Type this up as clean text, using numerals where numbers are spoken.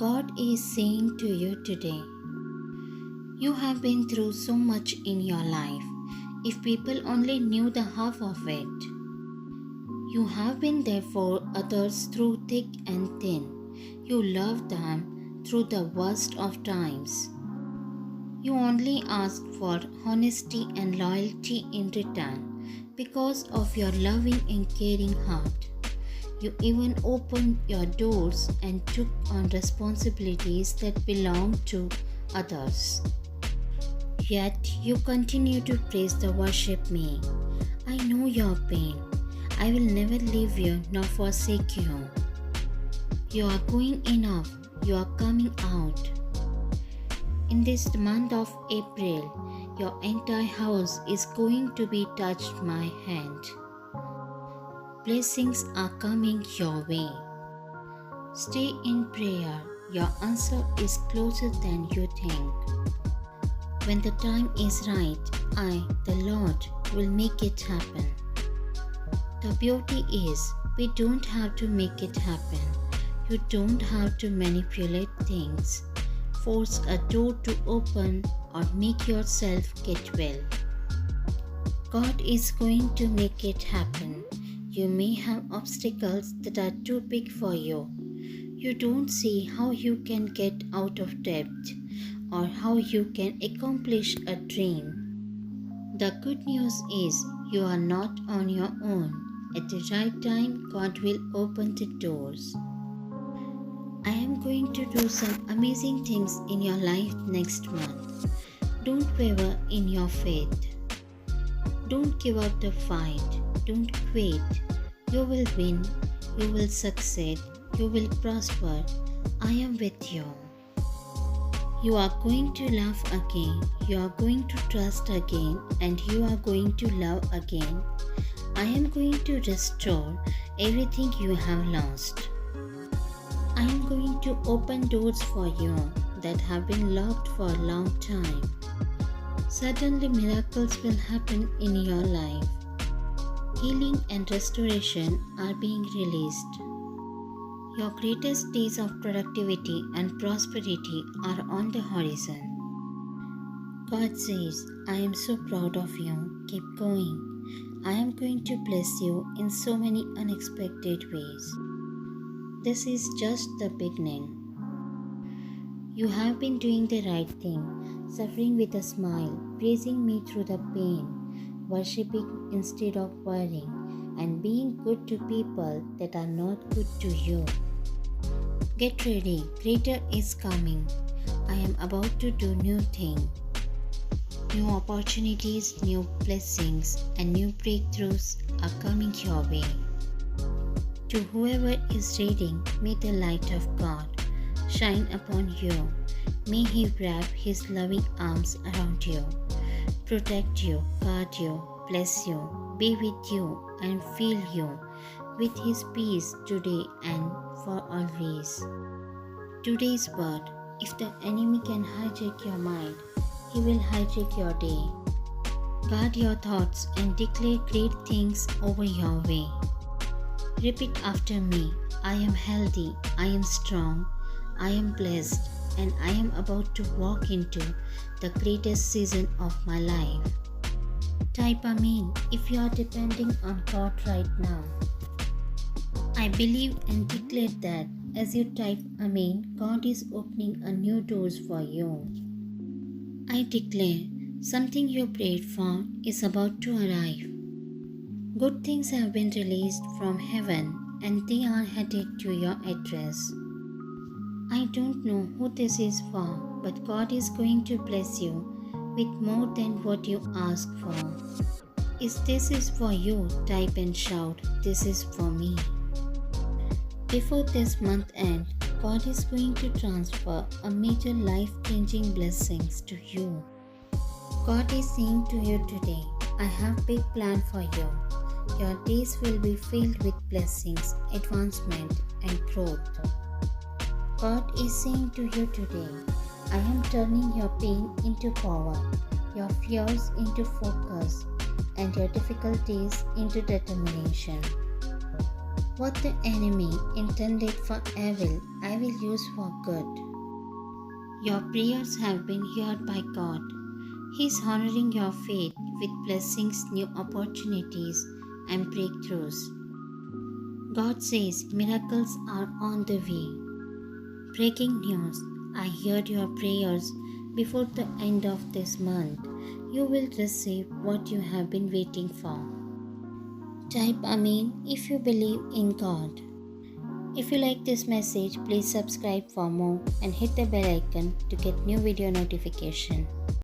God is saying to you today, you have been through so much in your life. If people only knew the half of it, you have been there for others through thick and thin. You loved them through the worst of times. You only asked for honesty and loyalty in return because of your loving and caring heart. You even opened your doors and took on responsibilities that belonged to others. Yet you continue to praise the worship me. I know your pain. I will never leave you nor forsake you. You are going enough. You are coming out. In this month of April, your entire house is going to be touched my hand. Blessings are coming your way. Stay in prayer. Your answer is closer than you think. When the time is right, I, the Lord, will make it happen. The beauty is, we don't have to make it happen. You don't have to manipulate things, force a door to open, or make yourself get well. God is going to make it happen. You may have obstacles that are too big for you. You don't see how you can get out of debt or how you can accomplish a dream. The good news is you are not on your own. At the right time, God will open the doors. I am going to do some amazing things in your life next month. Don't waver in your faith. Don't give up the fight. Don't quit. You will win. You will succeed. You will prosper. I am with you. You are going to laugh again. You are going to trust again. And you are going to love again. I am going to restore everything you have lost. I am going to open doors for you that have been locked for a long time. Suddenly miracles will happen in your life. Healing and restoration are being released. Your greatest days of productivity and prosperity are on the horizon. God says, I am so proud of you. Keep going. I am going to bless you in so many unexpected ways. This is just the beginning. You have been doing the right thing, suffering with a smile, praising me through the pain, worshipping instead of worrying, and being good to people that are not good to you. Get ready, greater is coming. I am about to do new thing. New opportunities, new blessings, and new breakthroughs are coming your way. To whoever is reading, may the light of God shine upon you. May He wrap His loving arms around you, protect you, guard you, bless you, be with you, and fill you with His peace today and for always. Today's word: if the enemy can hijack your mind, he will hijack your day. Guard your thoughts and declare great things over your way. Repeat after me: I am healthy, I am strong, I am blessed, and I am about to walk into the greatest season of my life. Type Amen if you are depending on God right now. I believe and declare that as you type Amen, God is opening a new doors for you. I declare something you prayed for is about to arrive. Good things have been released from heaven and they are headed to your address. I don't know who this is for, but God is going to bless you with more than what you ask for. If this is for you, type and shout, this is for me. Before this month end, God is going to transfer a major life-changing blessings to you. God is saying to you today, I have big plan for you. Your days will be filled with blessings, advancement, and growth. God is saying to you today, I am turning your pain into power, your fears into focus, and your difficulties into determination. What the enemy intended for evil, I will use for good. Your prayers have been heard by God. He is honoring your faith with blessings, new opportunities, and breakthroughs. God says miracles are on the way. Breaking news, I heard your prayers before the end of this month. You will receive what you have been waiting for. Type Amen if you believe in God. If you like this message, please subscribe for more and hit the bell icon to get new video notification.